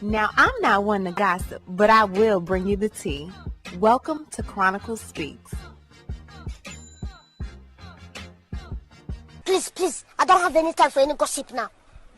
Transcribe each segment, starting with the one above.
Now, I'm not one to gossip, but I will bring you the tea. Welcome to Chronicle Speaks. Please, I don't have any time for any gossip now.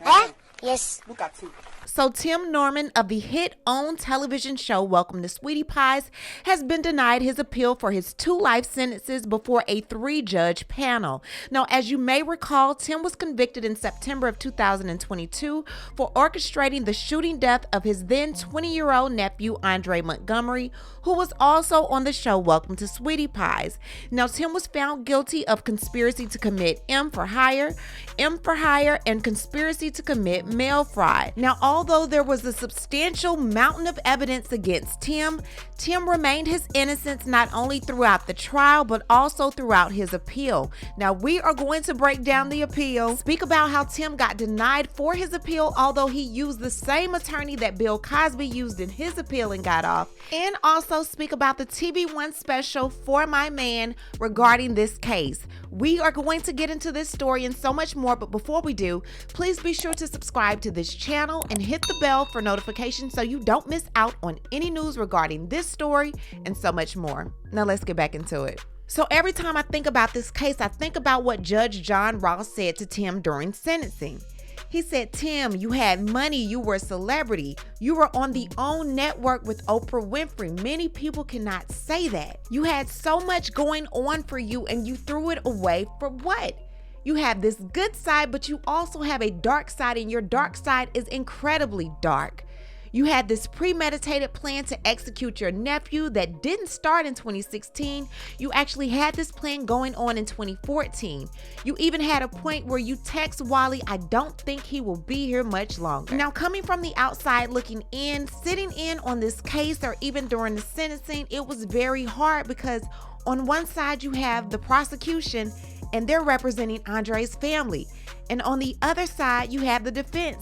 Eh? Yes. Look at you. So Tim Norman of the hit OWN television show Welcome to Sweetie Pies has been denied his appeal for his 2 life sentences before a 3-judge panel. Now, as you may recall, Tim was convicted in September of 2022 for orchestrating the shooting death of his then 20-year-old nephew, Andre Montgomery, who was also on the show Welcome to Sweetie Pies. Now, Tim was found guilty of conspiracy to commit M for hire, and conspiracy to commit mail fraud. Now, although there was a substantial mountain of evidence against Tim remained his innocence not only throughout the trial, but also throughout his appeal. Now, we are going to break down the appeal, speak about how Tim got denied for his appeal, although he used the same attorney that Bill Cosby used in his appeal and got off, and also speak about the TV One special For My Man regarding this case. We are going to get into this story and so much more, but before we do, please be sure to subscribe to this channel and hit the bell for notifications so you don't miss out on any news regarding this story and so much more. Now let's get back into it. So every time I think about this case, I think about what Judge John Ross said to Tim during sentencing. He said, "Tim, you had money, you were a celebrity, you were on the OWN network with Oprah Winfrey. Many people cannot say that. You had so much going on for you and you threw it away for what? You have this good side, but you also have a dark side, and your dark side is incredibly dark. You had this premeditated plan to execute your nephew that didn't start in 2016. You actually had this plan going on in 2014. You even had a point where you text Wally, 'I don't think he will be here much longer.'" Now, coming from the outside looking in, sitting in on this case or even during the sentencing, it was very hard because on one side you have the prosecution and they're representing Andre's family. And on the other side, you have the defense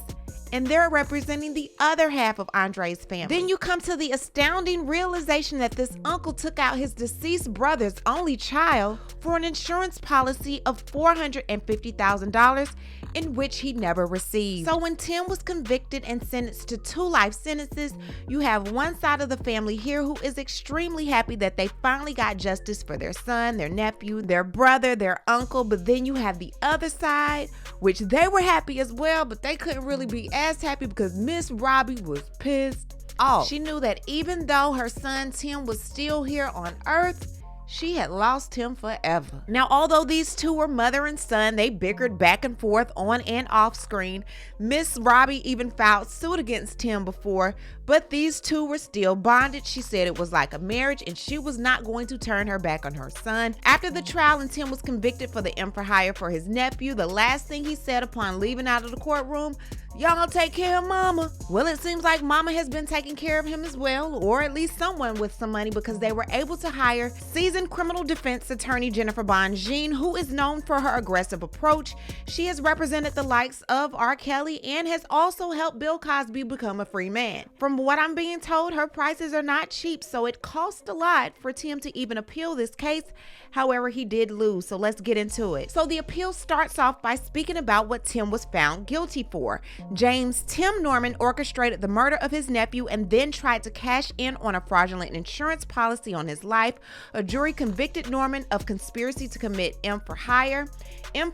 and they're representing the other half of Andre's family. Then you come to the astounding realization that this uncle took out his deceased brother's only child for an insurance policy of $450,000 in which he never received. So when Tim was convicted and sentenced to 2 life sentences, you have one side of the family here who is extremely happy that they finally got justice for their son, their nephew, their brother, their uncle. But then you have the other side, which they were happy as well, but they couldn't really be as happy because Miss Robbie was pissed off. She knew that even though her son Tim was still here on earth, she had lost him forever. Now, although these two were mother and son, they bickered back and forth on and off screen. Miss Robbie even filed suit against Tim before, but these two were still bonded. She said it was like a marriage and she was not going to turn her back on her son. After the trial and Tim was convicted for the M for hire for his nephew, the last thing he said upon leaving out of the courtroom, "Y'all take care of mama." Well, it seems like mama has been taking care of him as well, or at least someone with some money, because they were able to hire seasoned criminal defense attorney Jennifer Bongine, who is known for her aggressive approach. She has represented the likes of R. Kelly and has also helped Bill Cosby become a free man. From what I'm being told, her prices are not cheap, so it cost a lot for Tim to even appeal this case. However, he did lose, so let's get into it. So the appeal starts off by speaking about what Tim was found guilty for. James Tim Norman orchestrated the murder of his nephew and then tried to cash in on a fraudulent insurance policy on his life. A jury convicted Norman of conspiracy to commit M for hire, and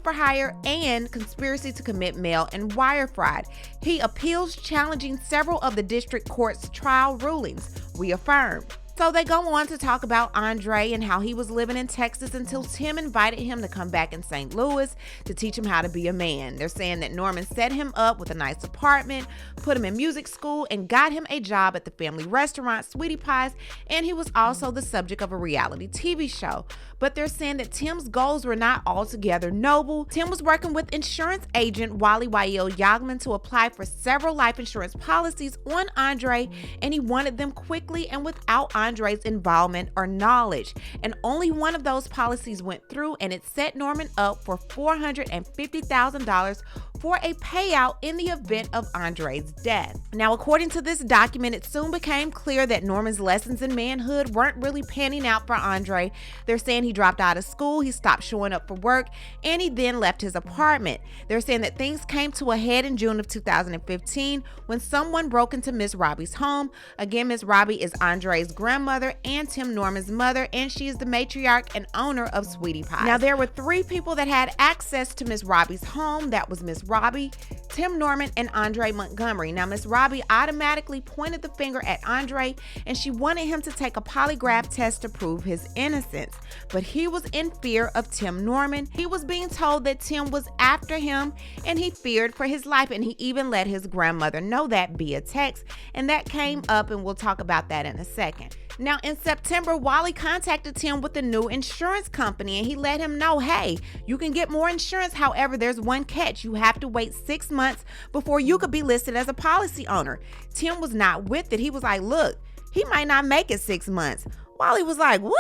conspiracy to commit mail and wire fraud. He appeals, challenging several of the district court's trial rulings. We affirm. So they go on to talk about Andre and how he was living in Texas until Tim invited him to come back in St. Louis to teach him how to be a man. They're saying that Norman set him up with a nice apartment, put him in music school, and got him a job at the family restaurant Sweetie Pies, and he was also the subject of a reality TV show. But they're saying that Tim's goals were not altogether noble. Tim was working with insurance agent Wally Yagman to apply for several life insurance policies on Andre, and he wanted them quickly and without Andre's involvement or knowledge. And only one of those policies went through, and it set Norman up for $450,000 for a payout in the event of Andre's death. Now, according to this document, it soon became clear that Norman's lessons in manhood weren't really panning out for Andre. They're saying he dropped out of school, he stopped showing up for work, and he then left his apartment. They're saying that things came to a head in June of 2015 when someone broke into Miss Robbie's home. Again, Miss Robbie is Andre's grandmother and Tim Norman's mother, and she is the matriarch and owner of Sweetie Pie. Now, there were 3 people that had access to Miss Robbie's home. That was Miss Robbie, Tim Norman, and Andre Montgomery. Now, Miss Robbie automatically pointed the finger at Andre, and she wanted him to take a polygraph test to prove his innocence. But he was in fear of Tim Norman. He was being told that Tim was after him, and he feared for his life, and he even let his grandmother know that via text, and that came up, and we'll talk about that in a second. Now, in September, Wally contacted Tim with a new insurance company, and he let him know, hey, you can get more insurance. However, there's one catch. You have to wait 6 months before you could be listed as a policy owner. Tim was not with it. He was like, look, he might not make it 6 months. Wally was like, what?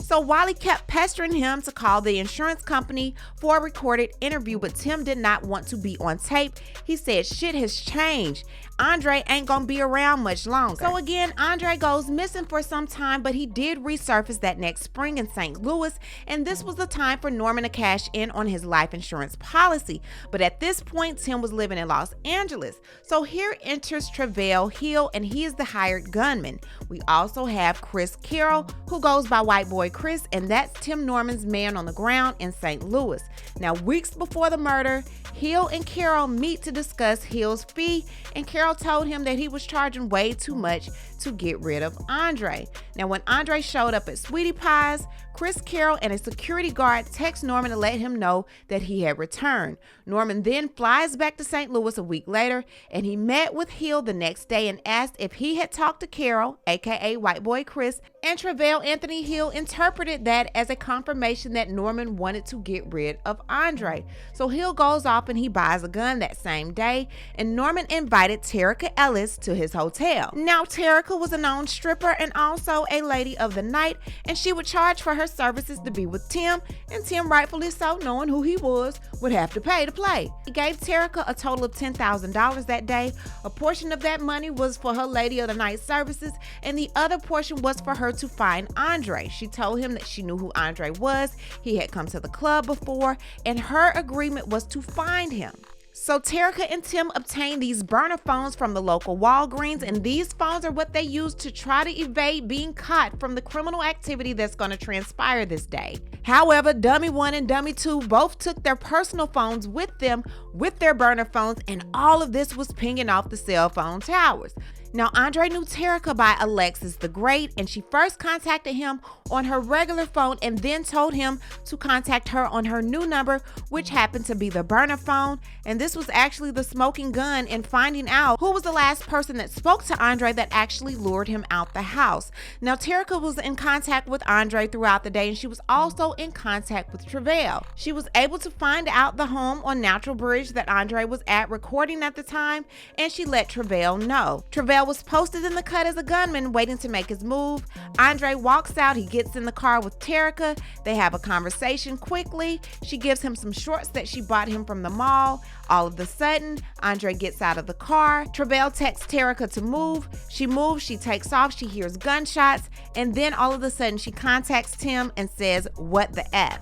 So Wally kept pestering him to call the insurance company for a recorded interview, but Tim did not want to be on tape. He said shit has changed. Andre ain't gonna be around much longer. So again, Andre goes missing for some time, but he did resurface that next spring in St. Louis, and this was the time for Norman to cash in on his life insurance policy. But at this point, Tim was living in Los Angeles. So here enters Travell Hill, and he is the hired gunman. We also have Chris Carroll, who goes by White Boy Chris, and that's Tim Norman's man on the ground in St. Louis. Now, weeks before the murder, Hill and Carroll meet to discuss Hill's fee, and Carroll told him that he was charging way too much to get rid of Andre. Now, when Andre showed up at Sweetie Pie's, Chris Carroll and a security guard text Norman to let him know that he had returned. Norman then flies back to St. Louis a week later, and he met with Hill the next day and asked if he had talked to Carroll, aka White Boy Chris, and Travell Anthony Hill interpreted that as a confirmation that Norman wanted to get rid of Andre. So Hill goes off and he buys a gun that same day, and Norman invited Terica Ellis to his hotel. Now, Terica was a known stripper and also a lady of the night, and she would charge for her services to be with Tim, and Tim, rightfully so, knowing who he was, would have to pay to play. He gave Terica a total of $10,000 that day. A portion of that money was for her lady of the night services, and the other portion was for her to find Andre. She told him that she knew who Andre was. He had come to the club before, and her agreement was to find him. So Terica and Tim obtained these burner phones from the local Walgreens, and these phones are what they used to try to evade being caught from the criminal activity that's going to transpire this day. However, Dummy 1 and Dummy 2 both took their personal phones with them with their burner phones, and all of this was pinging off the cell phone towers. Now, Andre knew Terica by Alexis the Great, and she first contacted him on her regular phone and then told him to contact her on her new number, which happened to be the burner phone. And this was actually the smoking gun in finding out who was the last person that spoke to Andre that actually lured him out the house. Now, Terica was in contact with Andre throughout the day, and she was also in contact with Travell. She was able to find out the home on Natural Bridge that Andre was at recording at the time, and she let Travell know. Travell was posted in the cut as a gunman waiting to make his move. Andre walks out. He gets in the car with Terica. They have a conversation quickly. She gives him some shorts that she bought him from the mall. All of a sudden, Andre gets out of the car. Travell texts Terica to move. She moves. She takes off. She hears gunshots. And then all of a sudden, she contacts Tim and says, "What the F?"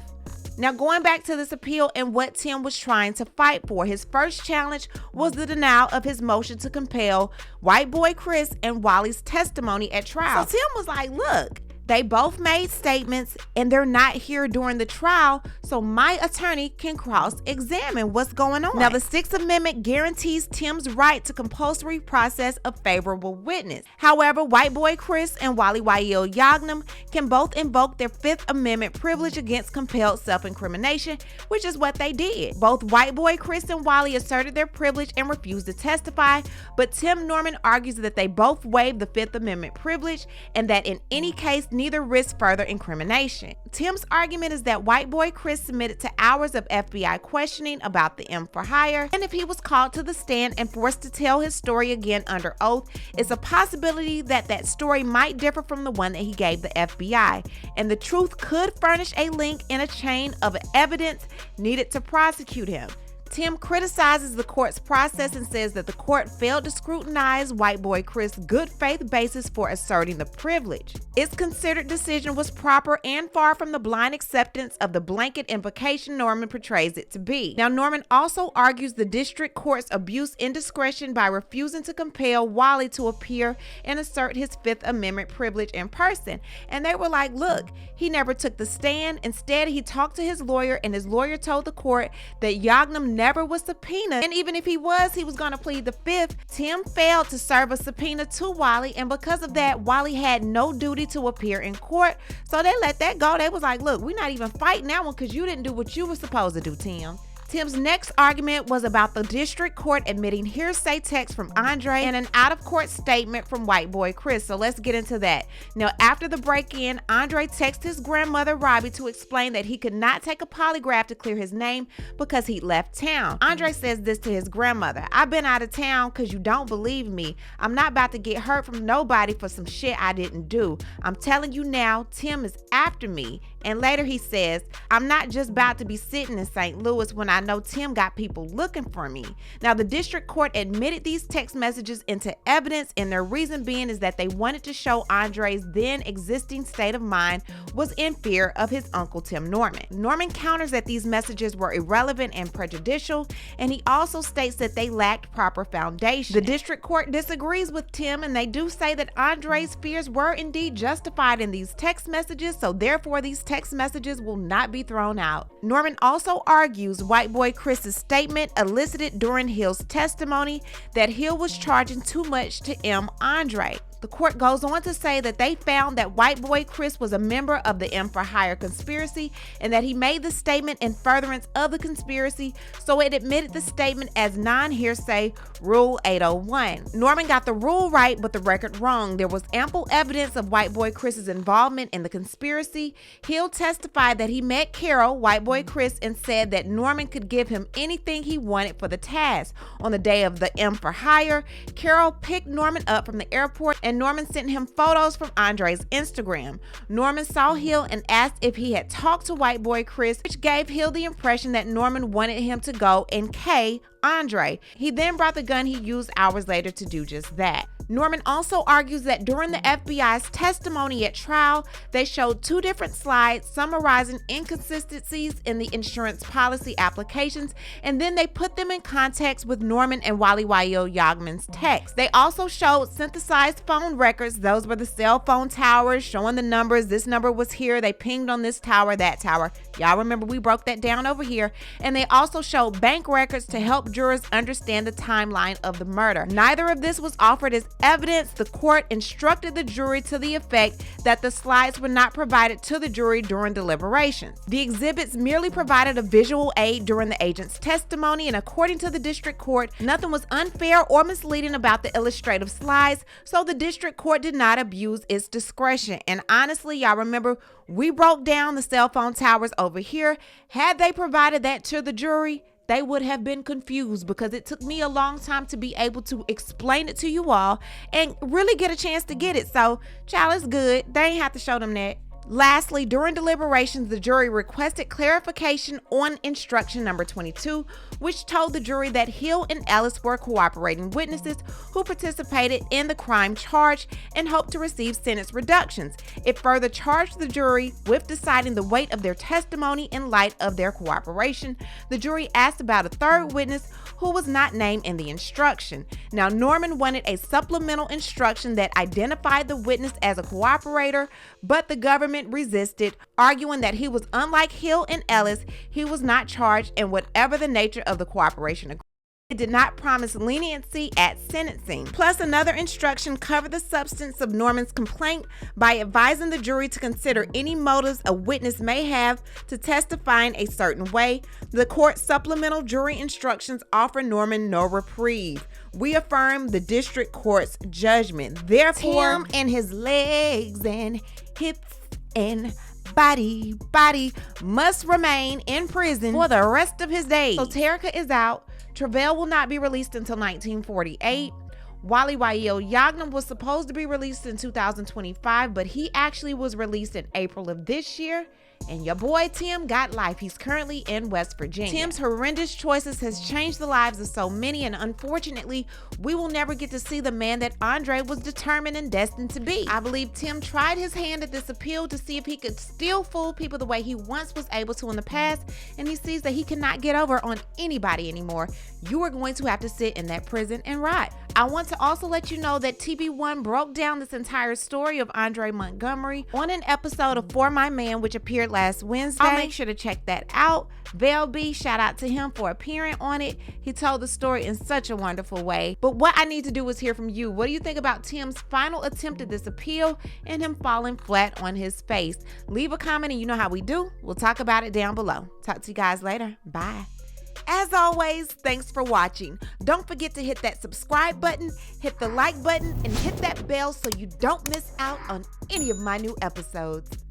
Now, going back to this appeal and what Tim was trying to fight for, his first challenge was the denial of his motion to compel White Boy Chris and Wally's testimony at trial. So Tim was like, look, they both made statements and they're not here during the trial, so my attorney can cross-examine what's going on. Now, the Sixth Amendment guarantees Tim's right to compulsory process of favorable witness. However, White Boy Chris and Wally Wael Yagnam can both invoke their Fifth Amendment privilege against compelled self-incrimination, which is what they did. Both White Boy Chris and Wally asserted their privilege and refused to testify, but Tim Norman argues that they both waived the Fifth Amendment privilege and that in any case, neither risk further incrimination. Tim's argument is that White Boy Chris submitted to hours of FBI questioning about the M for hire, and if he was called to the stand and forced to tell his story again under oath, it's a possibility that that story might differ from the one that he gave the FBI, and the truth could furnish a link in a chain of evidence needed to prosecute him. Tim criticizes the court's process and says that the court failed to scrutinize white boy Chris' good faith basis for asserting the privilege. Its considered decision was proper and far from the blind acceptance of the blanket implication Norman portrays it to be. Now, Norman also argues the district court's abuse indiscretion by refusing to compel Wally to appear and assert his Fifth Amendment privilege in person. And they were like, look, he never took the stand. Instead, he talked to his lawyer, and his lawyer told the court that Yagnam never was subpoenaed, and even if he was going to plead the Fifth. Tim failed to serve a subpoena to Wally, and because of that, Wally had no duty to appear in court, so they let that go. They was like, look, we're not even fighting that one because you didn't do what you were supposed to do, Tim. Tim's next argument was about the district court admitting hearsay text from Andre and an out-of-court statement from white boy Chris. So let's get into that. Now, after the break-in, Andre texted his grandmother Robbie to explain that he could not take a polygraph to clear his name because he left town. Andre says this to his grandmother: I've been out of town because you don't believe me. I'm not about to get hurt from nobody for some shit I didn't do. I'm telling you now, Tim is after me. And later he says, I'm not just about to be sitting in St. Louis when I know Tim got people looking for me. Now, the district court admitted these text messages into evidence, and their reason being is that they wanted to show Andre's then existing state of mind was in fear of his uncle Tim Norman. Norman counters that these messages were irrelevant and prejudicial, and he also states that they lacked proper foundation. The district court disagrees with Tim, and they do say that Andre's fears were indeed justified in these text messages, so therefore these text messages will not be thrown out. Norman also argues white boy Chris's statement elicited during Hill's testimony that Hill was charging too much to Andre. The court goes on to say that they found that white boy Chris was a member of the M for Hire conspiracy and that he made the statement in furtherance of the conspiracy, so it admitted the statement as non-hearsay, Rule 801. Norman got the rule right but the record wrong. There was ample evidence of white boy Chris's involvement in the conspiracy. Hill testified that he met Carol, white boy Chris, and said that Norman could give him anything he wanted for the task. On the day of the M for Hire, Carol picked Norman up from the airport and Norman sent him photos from Andre's Instagram. Norman saw Hill and asked if he had talked to white boy Chris, which gave Hill the impression that Norman wanted him to go and K Andre. He then brought the gun he used hours later to do just that. Norman also argues that during the FBI's testimony at trial, they showed two different slides summarizing inconsistencies in the insurance policy applications, and then they put them in context with Norman and Wally Yagnam's text. They also showed synthesized phone records. Those were the cell phone towers showing the numbers. This number was here. They pinged on this tower, that tower. Y'all remember we broke that down over here. And they also showed bank records to help jurors understand the timeline of the murder. Neither of this was offered as evidence. The court instructed the jury to the effect that the slides were not provided to the jury during deliberations. The exhibits merely provided a visual aid during the agent's testimony, and according to the district court, nothing was unfair or misleading about the illustrative slides, so the district court did not abuse its discretion. And honestly, y'all remember we broke down the cell phone towers over here. Had they provided that to the jury, they would have been confused, because it took me a long time to be able to explain it to you all and really get a chance to get it. So, child, it's good. They ain't have to show them that. Lastly, during deliberations, the jury requested clarification on instruction number 22, which told the jury that Hill and Ellis were cooperating witnesses who participated in the crime charge and hoped to receive sentence reductions. It further charged the jury with deciding the weight of their testimony in light of their cooperation. The jury asked about a third witness who was not named in the instruction. Now, Norman wanted a supplemental instruction that identified the witness as a cooperator, but the government resisted, arguing that he was unlike Hill and Ellis. He was not charged in whatever the nature of the cooperation agreement. It did not promise leniency at sentencing. Plus, another instruction covered the substance of Norman's complaint by advising the jury to consider any motives a witness may have to testify in a certain way. The court's supplemental jury instructions offer Norman no reprieve. We affirm the district court's judgment. Therefore, Tim and his legs and hips and body must remain in prison for the rest of his days. So Terica is out. Travell will not be released until 1948. Wally Wael Yagnam was supposed to be released in 2025, but he actually was released in April of this year. And your boy Tim got life. He's currently in West Virginia. Tim's horrendous choices has changed the lives of so many, and unfortunately, we will never get to see the man that Andre was determined and destined to be. I believe Tim tried his hand at this appeal to see if he could still fool people the way he once was able to in the past, and he sees that he cannot get over on anybody anymore. You are going to have to sit in that prison and rot. I want to also let you know that TB1 broke down this entire story of Andre Montgomery on an episode of For My Man, which appeared last Wednesday. I'll make sure to check that out. Val B, shout out to him for appearing on it. He told the story in such a wonderful way. But what I need to do is hear from you. What do you think about Tim's final attempt at this appeal and him falling flat on his face? Leave a comment and you know how we do. We'll talk about it down below. Talk to you guys later. Bye. As always, thanks for watching. Don't forget to hit that subscribe button, hit the like button, and hit that bell so you don't miss out on any of my new episodes.